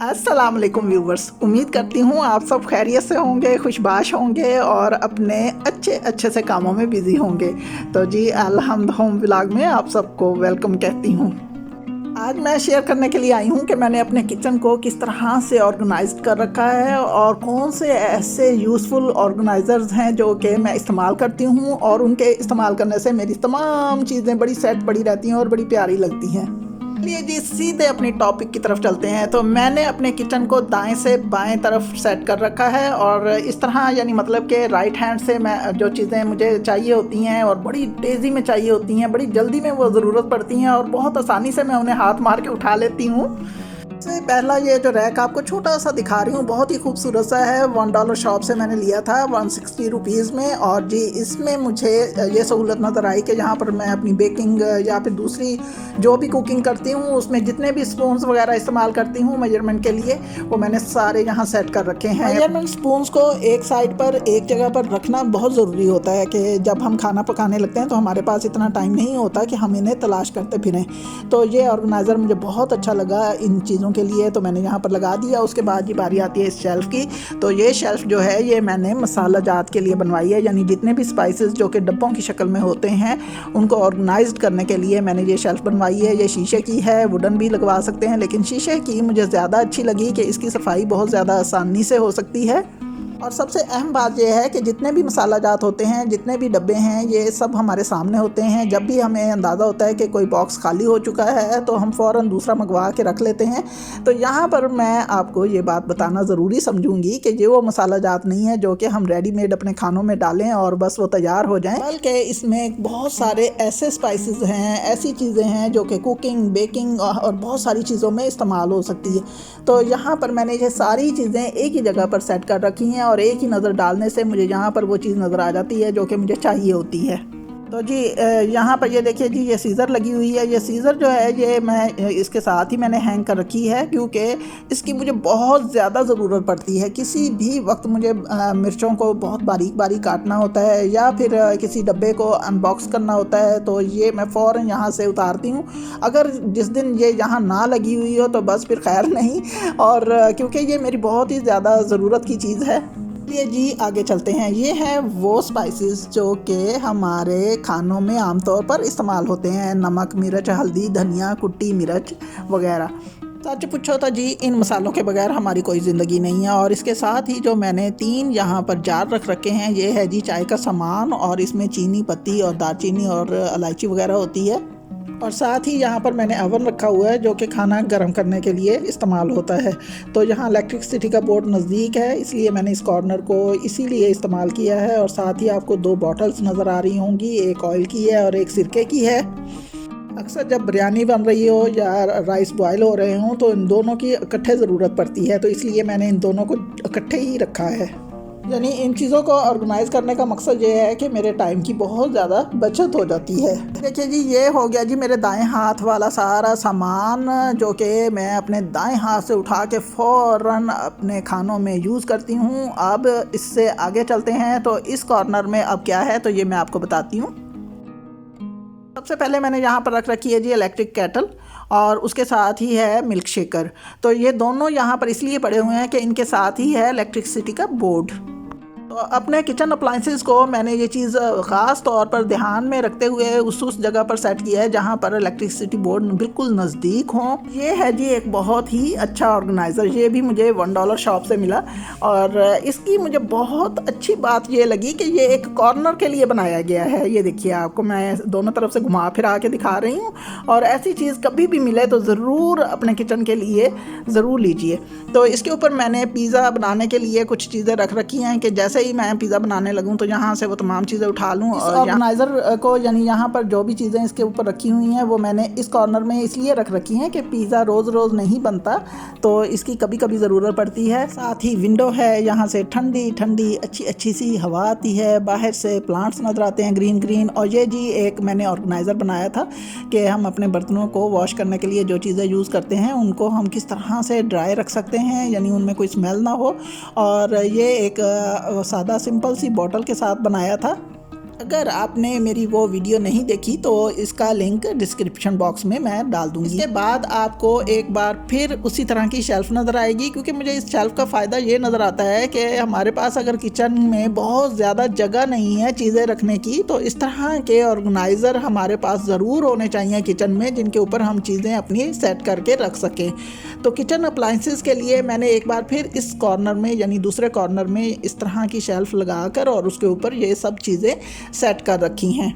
अस्सलाम वालेकुम व्यूवर्स, उम्मीद करती हूँ आप सब खैरियत से होंगे, खुशबाश होंगे और अपने अच्छे से कामों में बिज़ी होंगे। तो जी अलहम्द होम व्लॉग में आप सबको वेलकम कहती हूँ। आज मैं शेयर करने के लिए आई हूँ कि मैंने अपने किचन को किस तरह से ऑर्गेनाइज कर रखा है और कौन से ऐसे यूज़फुल ऑर्गेनाइज़र्स हैं जो कि मैं इस्तेमाल करती हूँ और उनके इस्तेमाल करने से मेरी तमाम चीज़ें बड़ी सेट पड़ी रहती हैं और बड़ी प्यारी लगती हैं। चलिए जी सीधे अपनी टॉपिक की तरफ चलते हैं। तो मैंने अपने किचन को दाएं से बाएं तरफ सेट कर रखा है और इस तरह यानी मतलब कि राइट हैंड से मैं जो चीज़ें मुझे चाहिए होती हैं और बड़ी तेज़ी में चाहिए होती हैं, बड़ी जल्दी में वो ज़रूरत पड़ती हैं और बहुत आसानी से मैं उन्हें हाथ मार के उठा लेती हूँ। सबसे पहला ये जो रैक आपको छोटा सा दिखा रही हूँ, बहुत ही खूबसूरत सा है। $1 शॉप से मैंने लिया था 160 रुपीज़ में। और जी इसमें मुझे ये सहूलत नज़र आई कि यहाँ पर मैं अपनी बेकिंग या फिर दूसरी जो भी कुकिंग करती हूँ उसमें जितने भी स्पून्स वगैरह इस्तेमाल करती हूँ मेजरमेंट के लिए, वो मैंने सारे यहाँ सेट कर रखे हैं। मेजरमेंट स्पून्स को एक साइड पर एक जगह पर रखना बहुत ज़रूरी होता है कि जब हम खाना पकाने लगते हैं तो हमारे पास इतना टाइम नहीं होता कि हम इन्हें तलाश करते फिरें। तो ये ऑर्गेनाइज़र मुझे बहुत अच्छा लगा इन चीज़ों के लिए, तो मैंने यहाँ पर लगा दिया। उसके बाद ये बारी आती है इस शेल्फ़ की। तो ये शेल्फ़ जो है ये मैंने मसाला जात के लिए बनवाई है, यानी जितने भी स्पाइसेस जो कि डब्बों की शक्ल में होते हैं उनको ऑर्गेनाइज्ड करने के लिए मैंने ये शेल्फ़ बनवाई है। ये शीशे की है, वुडन भी लगवा सकते हैं, लेकिन शीशे की मुझे ज़्यादा अच्छी लगी कि इसकी सफाई बहुत ज़्यादा आसानी से हो सकती है। और सबसे अहम बात यह है कि जितने भी मसाला जात होते हैं, जितने भी डब्बे हैं, ये सब हमारे सामने होते हैं। जब भी हमें अंदाज़ा होता है कि कोई बॉक्स खाली हो चुका है तो हम फ़ौरन दूसरा मंगवा के रख लेते हैं। तो यहाँ पर मैं आपको ये बात बताना ज़रूरी समझूंगी कि ये वो मसाला जात नहीं है जो कि हम रेडीमेड अपने खानों में डालें और बस वो तैयार हो जाएं, बल्कि इसमें बहुत सारे ऐसे स्पाइसेस हैं, ऐसी चीज़ें हैं जो कि कुकिंग, बेकिंग और बहुत सारी चीज़ों में इस्तेमाल हो सकती है। तो यहाँ पर मैंने ये सारी चीज़ें एक ही जगह पर सेट कर रखी हैं और एक ही नज़र डालने से मुझे यहाँ पर वो चीज़ नज़र आ जाती है जो कि मुझे चाहिए होती है। तो जी यहाँ पर ये देखिए जी, ये सीज़र लगी हुई है। ये सीज़र जो है ये मैं इसके साथ ही मैंने हैंग कर रखी है क्योंकि इसकी मुझे बहुत ज़्यादा ज़रूरत पड़ती है। किसी भी वक्त मुझे मिर्चों को बहुत बारीक बारीक काटना होता है या फिर किसी डब्बे को अनबॉक्स करना होता है, तो ये मैं फ़ौरन यहाँ से उतारती हूँ। अगर जिस दिन ये यहाँ ना लगी हुई हो तो बस फिर खैर नहीं, और क्योंकि ये मेरी बहुत ही ज़्यादा ज़रूरत की चीज़ है। ये जी आगे चलते हैं। ये हैं वो स्पाइसेस जो कि हमारे खानों में आमतौर पर इस्तेमाल होते हैं, नमक, मिर्च, हल्दी, धनिया, कुटी मिर्च वगैरह। सच पूछो तो जी इन मसालों के बगैर हमारी कोई ज़िंदगी नहीं है। और इसके साथ ही जो मैंने 3 यहाँ पर जार रख रखे हैं, ये है जी चाय का सामान, और इसमें चीनी पत्ती और दालचीनी और इलायची वगैरह होती है। और साथ ही यहाँ पर मैंने अवन रखा हुआ है जो कि खाना गर्म करने के लिए इस्तेमाल होता है। तो यहाँ इलेक्ट्रिसिटी का बोर्ड नज़दीक है, इसलिए मैंने इस कॉर्नर को इसीलिए इस्तेमाल किया है। और साथ ही आपको 2 बॉटल्स नज़र आ रही होंगी, एक ऑयल की है और एक सिरके की है। अक्सर जब बिरयानी बन रही हो या राइस बॉयल हो रहे हों तो इन दोनों की इकट्ठे ज़रूरत पड़ती है, तो इसलिए मैंने इन दोनों को इकट्ठे ही रखा है। यानी इन चीज़ों को ऑर्गेनाइज़ करने का मकसद ये है कि मेरे टाइम की बहुत ज़्यादा बचत हो जाती है। देखिए जी ये हो गया जी मेरे दाएं हाथ वाला सारा सामान जो कि मैं अपने दाएं हाथ से उठा के फ़ौरन अपने खानों में यूज़ करती हूँ। अब इससे आगे चलते हैं। तो इस कॉर्नर में अब क्या है तो ये मैं आपको बताती हूँ। सबसे पहले मैंने यहाँ पर रख रखी है जी इलेक्ट्रिक केटल, और उसके साथ ही है मिल्क शेकर। तो ये दोनों यहाँ पर इसलिए पड़े हुए हैं कि इनके साथ ही है इलेक्ट्रिसिटी का बोर्ड। तो अपने किचन अप्लाइंसेस को मैंने ये चीज़ ख़ास तौर पर ध्यान में रखते हुए उस जगह पर सेट किया है जहाँ पर इलेक्ट्रिसिटी बोर्ड बिल्कुल नज़दीक हो। ये है जी एक बहुत ही अच्छा ऑर्गेनाइज़र, ये भी मुझे $1 शॉप से मिला। और इसकी मुझे बहुत अच्छी बात ये लगी कि ये एक कॉर्नर के लिए बनाया गया है। ये देखिए आपको मैं दोनों तरफ से घुमा फिरा के दिखा रही हूँ, और ऐसी चीज़ कभी भी मिले तो ज़रूर अपने किचन के लिए ज़रूर लीजिए। तो इसके ऊपर मैंने पिज़्ज़ा बनाने के लिए कुछ चीज़ें रख रखी हैं कि जैसे ही मैं पिज़्ज़ा बनाने लगूं तो यहाँ से वो तमाम चीज़ें उठा लूँ। और ऑर्गेनाइज़र को यानी यहाँ पर जो भी चीज़ें इसके ऊपर रखी हुई हैं वो मैंने इस कॉर्नर में इसलिए रख रखी हैं कि पिज़्ज़ा रोज़ रोज़ नहीं बनता, तो इसकी कभी कभी ज़रूरत पड़ती है। साथ ही विंडो है, यहाँ से ठंडी ठंडी अच्छी सी हवा आती है, बाहर से प्लांट्स नज़र आते हैं ग्रीन ग्रीन। और ये जी एक मैंने ऑर्गेनाइज़र बनाया था कि हम अपने बर्तनों को वॉश करने के लिए जो चीज़ें यूज़ करते हैं उनको हम किस तरह से ड्राई रख सकते हैं, यानी उनमें कोई स्मेल ना हो। और ये एक सादा सिंपल सी बॉटल के साथ बनाया था। अगर आपने मेरी वो वीडियो नहीं देखी तो इसका लिंक डिस्क्रिप्शन बॉक्स में मैं डाल दूंगी। इसके बाद आपको एक बार फिर उसी तरह की शेल्फ नज़र आएगी, क्योंकि मुझे इस शेल्फ का फ़ायदा ये नज़र आता है कि हमारे पास अगर किचन में बहुत ज़्यादा जगह नहीं है चीज़ें रखने की, तो इस तरह के ऑर्गेनाइज़र हमारे पास ज़रूर होने चाहिए किचन में, जिनके ऊपर हम चीज़ें अपनी सेट करके रख सकें। तो किचन अप्लाइंसेस के लिए मैंने एक बार फिर इस कॉर्नर में यानी दूसरे कॉर्नर में इस तरह की शेल्फ लगाकर और उसके ऊपर ये सब चीज़ें सेट कर रखी हैं।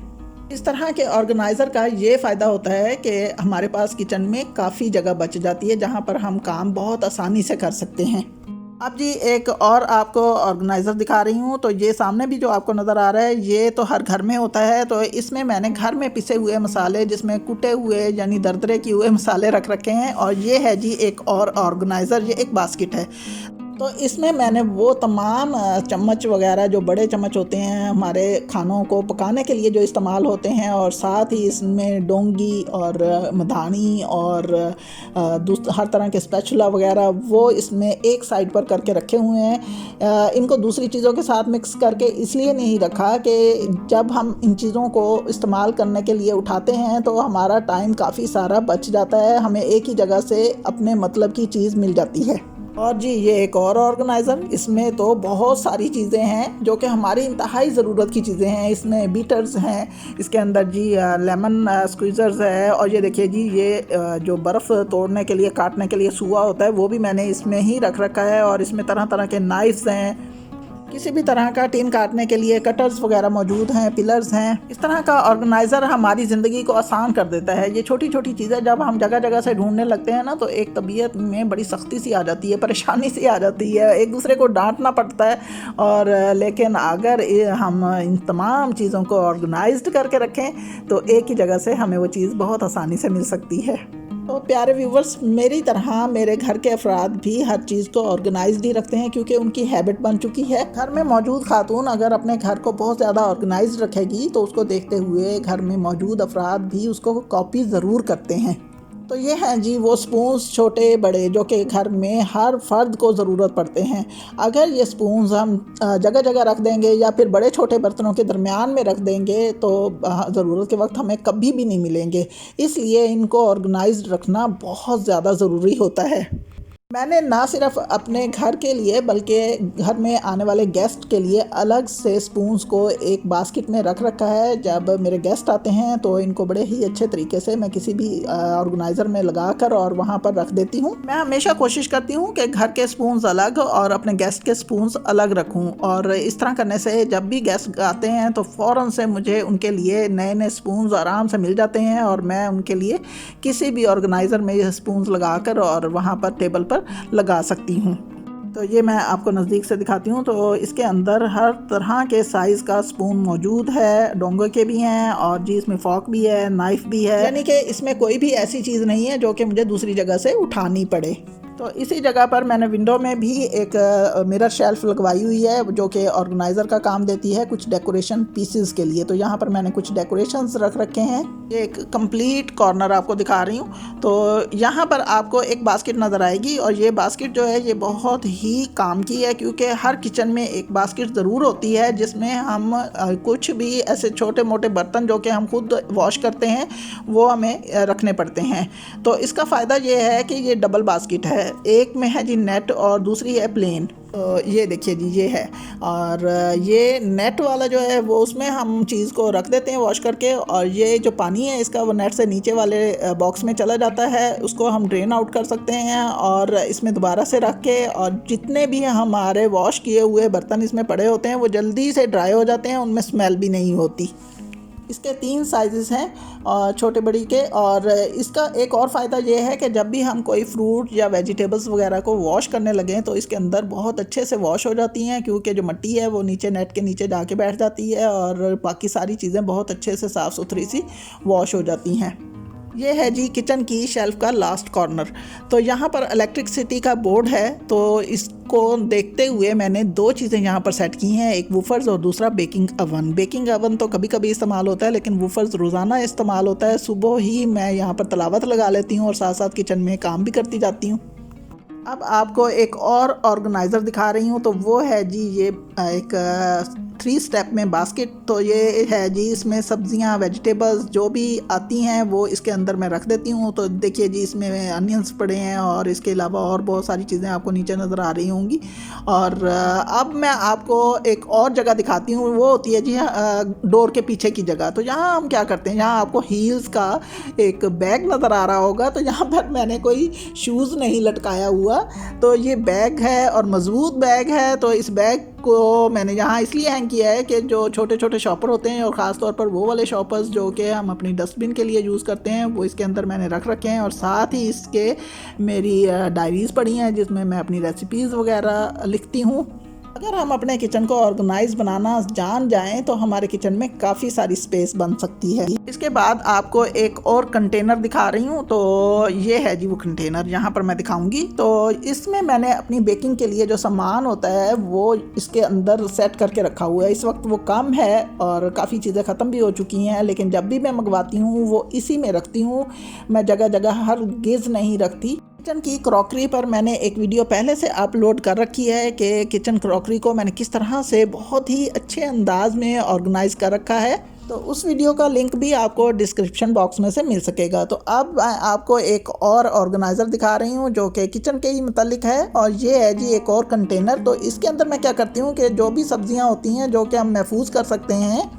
इस तरह के ऑर्गेनाइज़र का ये फ़ायदा होता है कि हमारे पास किचन में काफ़ी जगह बच जाती है, जहाँ पर हम काम बहुत आसानी से कर सकते हैं। अब जी एक और आपको ऑर्गेनाइज़र दिखा रही हूँ। तो ये सामने भी जो आपको नज़र आ रहा है, ये तो हर घर में होता है। तो इसमें मैंने घर में पिसे हुए मसाले, जिसमें कुटे हुए यानी दरदरे किए हुए मसाले रख रखे हैं। और ये है जी एक और ऑर्गेनाइज़र, ये एक बास्केट है। तो इसमें मैंने वो तमाम चम्मच वगैरह जो बड़े चम्मच होते हैं हमारे खानों को पकाने के लिए जो इस्तेमाल होते हैं, और साथ ही इसमें डोंगी और मधानी और हर तरह के स्पैचुला वगैरह वो इसमें एक साइड पर करके रखे हुए हैं। इनको दूसरी चीज़ों के साथ मिक्स करके इसलिए नहीं रखा कि जब हम इन चीज़ों को इस्तेमाल करने के लिए उठाते हैं तो हमारा टाइम काफ़ी सारा बच जाता है, हमें एक ही जगह से अपने मतलब की चीज़ मिल जाती है। और जी ये एक और ऑर्गेनाइज़र, इसमें तो बहुत सारी चीज़ें हैं जो कि हमारी इंतहाई ज़रूरत की चीज़ें हैं। इसमें बीटर्स हैं, इसके अंदर जी लेमन स्क्वीज़र्स है, और ये देखिए जी ये जो बर्फ़ तोड़ने के लिए काटने के लिए सुआ होता है वो भी मैंने इसमें ही रख रखा है। और इसमें तरह तरह के नाइफ्स हैं, किसी भी तरह का टीन काटने के लिए कटर्स वगैरह मौजूद हैं, पिलर्स हैं। इस तरह का ऑर्गेनाइज़र हमारी ज़िंदगी को आसान कर देता है। ये छोटी छोटी चीज़ें जब हम जगह जगह से ढूंढने लगते हैं ना, तो एक तबीयत में बड़ी सख्ती सी आ जाती है, परेशानी सी आ जाती है, एक दूसरे को डांटना पड़ता है। और लेकिन अगर हम इन तमाम चीज़ों को ऑर्गेनाइज्ड करके रखें तो एक ही जगह से हमें वो चीज़ बहुत आसानी से मिल सकती है। तो प्यारे व्यूवर्स, मेरी तरह मेरे घर के अफराद भी हर चीज़ को ऑर्गेनाइज्ड ही रखते हैं, क्योंकि उनकी हैबिट बन चुकी है। घर में मौजूद खातून अगर अपने घर को बहुत ज़्यादा ऑर्गेनाइज्ड रखेगी तो उसको देखते हुए घर में मौजूद अफराद भी उसको कॉपी ज़रूर करते हैं। तो ये हैं जी वो स्पून्स छोटे बड़े जो कि घर में हर फर्द को ज़रूरत पड़ते हैं। अगर ये स्पून्स हम जगह जगह रख देंगे या फिर बड़े छोटे बर्तनों के दरमियान में रख देंगे तो ज़रूरत के वक्त हमें कभी भी नहीं मिलेंगे। इसलिए इनको ऑर्गेनाइज्ड रखना बहुत ज़्यादा ज़रूरी होता है। मैंने ना सिर्फ अपने घर के लिए बल्कि घर में आने वाले गेस्ट के लिए अलग से स्पून्स को एक बास्केट में रख रखा है। जब मेरे गेस्ट आते हैं तो इनको बड़े ही अच्छे तरीके से मैं किसी भी ऑर्गेनाइज़र में लगाकर और वहाँ पर रख देती हूँ। मैं हमेशा कोशिश करती हूँ कि घर के स्पून्स अलग और अपने गेस्ट के स्पून्स अलग रखूँ, और इस तरह करने से जब भी गेस्ट आते हैं तो फ़ौरन से मुझे उनके लिए नए नए स्पून्स आराम से मिल जाते हैं, और मैं उनके लिए किसी भी ऑर्गेनाइज़र में ये स्पून्स लगाकर और वहाँ पर टेबल पर लगा सकती हूँ। तो ये मैं आपको नज़दीक से दिखाती हूँ। तो इसके अंदर हर तरह के साइज़ का स्पून मौजूद है, डोंगे के भी हैं और जी इसमें फॉक भी है, नाइफ़ भी है, यानी कि इसमें कोई भी ऐसी चीज़ नहीं है जो कि मुझे दूसरी जगह से उठानी पड़े। तो इसी जगह पर मैंने विंडो में भी एक मिरर शेल्फ लगवाई हुई है जो कि ऑर्गेनाइज़र का काम देती है कुछ डेकोरेशन पीसेस के लिए। तो यहाँ पर मैंने कुछ डेकोरेशंस रख रखे हैं। ये एक कंप्लीट कॉर्नर आपको दिखा रही हूँ। तो यहाँ पर आपको एक बास्केट नज़र आएगी, और ये बास्केट जो है ये बहुत ही काम की है, क्योंकि हर किचन में एक बास्केट ज़रूर होती है जिसमें हम कुछ भी ऐसे छोटे मोटे बर्तन जो कि हम खुद वॉश करते हैं वो हमें रखने पड़ते हैं। तो इसका फ़ायदा ये है कि ये डबल बास्केट है, एक में है जी नेट और दूसरी है प्लेन। तो ये देखिए जी ये है, और ये नेट वाला जो है वो उसमें हम चीज़ को रख देते हैं वॉश करके, और ये जो पानी है इसका वो नेट से नीचे वाले बॉक्स में चला जाता है, उसको हम ड्रेन आउट कर सकते हैं और इसमें दोबारा से रख के, और जितने भी हमारे वॉश किए हुए बर्तन इसमें पड़े होते हैं वो जल्दी से ड्राई हो जाते हैं, उनमें स्मेल भी नहीं होती। इसके 3 साइज़ हैं और छोटे बड़ी के। और इसका एक और फ़ायदा ये है कि जब भी हम कोई फ्रूट या वेजिटेबल्स वगैरह को वॉश करने लगें तो इसके अंदर बहुत अच्छे से वॉश हो जाती हैं, क्योंकि जो मिट्टी है वो नीचे नेट के नीचे जाके बैठ जाती है और बाकी सारी चीज़ें बहुत अच्छे से साफ़ सुथरी सी वॉश हो जाती हैं। ये है जी किचन की शेल्फ़ का लास्ट कॉर्नर। तो यहाँ पर इलेक्ट्रिसिटी का बोर्ड है, तो इसको देखते हुए मैंने 2 चीज़ें यहाँ पर सेट की हैं, एक वूफर्स और दूसरा बेकिंग अवन। बेकिंग अवन तो कभी कभी इस्तेमाल होता है, लेकिन वूफर्स रोज़ाना इस्तेमाल होता है। सुबह ही मैं यहाँ पर तलावत लगा लेती हूँ और साथ साथ किचन में काम भी करती जाती हूँ। अब आपको एक और ऑर्गेनाइज़र दिखा रही हूँ, तो वो है जी ये एक 3 स्टेप में बास्केट। तो ये है जी, इसमें सब्जियां वेजिटेबल्स जो भी आती हैं वो इसके अंदर मैं रख देती हूँ। तो देखिए जी, इसमें अनियंस पड़े हैं और इसके अलावा और बहुत सारी चीज़ें आपको नीचे नज़र आ रही होंगी। और अब मैं आपको एक और जगह दिखाती हूँ, वो होती है जी डोर के पीछे की जगह। तो यहाँ हम क्या करते हैं, यहाँ आपको हील्स का एक बैग नज़र आ रहा होगा। तो यहाँ पर मैंने कोई शूज़ नहीं लटकाया हुआ, तो ये बैग है और मजबूत बैग है। तो इस बैग को मैंने यहाँ इसलिए हैंग किया है कि जो छोटे छोटे शॉपर होते हैं, और ख़ास तौर पर वो वाले शॉपर्स जो कि हम अपनी डस्टबिन के लिए यूज़ करते हैं, वो इसके अंदर मैंने रख रखे हैं। और साथ ही इसके मेरी डायरीज़ पड़ी हैं जिसमें मैं अपनी रेसिपीज़ वगैरह लिखती हूँ। अगर हम अपने किचन को ऑर्गेनाइज बनाना जान जाएं तो हमारे किचन में काफ़ी सारी स्पेस बन सकती है। इसके बाद आपको एक और कंटेनर दिखा रही हूँ। तो ये है जी वो कंटेनर, यहाँ पर मैं दिखाऊंगी। तो इसमें मैंने अपनी बेकिंग के लिए जो सामान होता है वो इसके अंदर सेट करके रखा हुआ है। इस वक्त वो कम है और काफ़ी चीज़ें ख़त्म भी हो चुकी हैं, लेकिन जब भी मैं मंगवाती हूँ वो इसी में रखती हूँ। मैं जगह जगह हर गिज़ नहीं रखती। किचन की क्रॉकरी पर मैंने एक वीडियो पहले से अपलोड कर रखी है कि किचन क्रॉकरी को मैंने किस तरह से बहुत ही अच्छे अंदाज में ऑर्गेनाइज कर रखा है। तो उस वीडियो का लिंक भी आपको डिस्क्रिप्शन बॉक्स में से मिल सकेगा। तो अब आपको एक और ऑर्गेनाइज़र दिखा रही हूँ जो कि किचन के ही मुतालिक है, और ये है जी एक और कंटेनर। तो इसके अंदर मैं क्या करती हूँ कि जो भी सब्जियाँ होती हैं जो कि हम महफूज कर सकते हैं,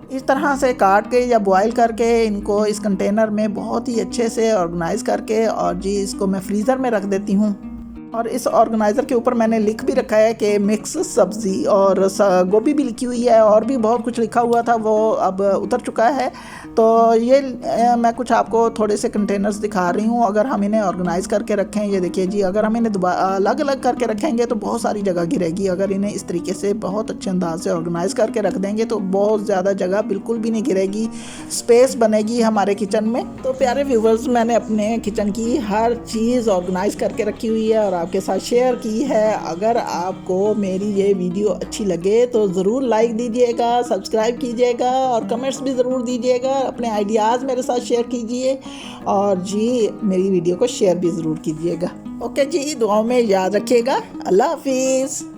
इस तरह से काट के या बॉयल करके इनको इस कंटेनर में बहुत ही अच्छे से ऑर्गेनाइज़ करके और जी इसको मैं फ्रीज़र में रख देती हूँ। और इस ऑर्गेनाइज़र के ऊपर मैंने लिख भी रखा है कि मिक्स सब्ज़ी, और गोभी भी लिखी हुई है, और भी बहुत कुछ लिखा हुआ था, वो अब उतर चुका है। तो ये मैं कुछ आपको थोड़े से कंटेनर्स दिखा रही हूँ। अगर हम इन्हें ऑर्गेनाइज़ करके रखें, ये देखिए जी, अगर हम इन्हें अलग अलग करके रखेंगे तो बहुत सारी जगह घिरेगी। अगर इन्हें इस तरीके से बहुत अच्छे अंदाज से ऑर्गेनाइज़ करके रख देंगे तो बहुत ज़्यादा जगह बिल्कुल भी नहीं घिरेगी, स्पेस बनेगी हमारे किचन में। तो प्यारे व्यूवर्स, मैंने अपने किचन की हर चीज़ ऑर्गेनाइज़ करके रखी हुई है और आपके साथ शेयर की है। अगर आपको मेरी ये वीडियो अच्छी लगे तो ज़रूर लाइक दीजिएगा, सब्सक्राइब कीजिएगा और कमेंट्स भी ज़रूर दीजिएगा। अपने आइडियाज़ मेरे साथ शेयर कीजिए और जी मेरी वीडियो को शेयर भी ज़रूर कीजिएगा। ओके जी, दुआओं में याद रखिएगा। अल्लाह हाफिज़।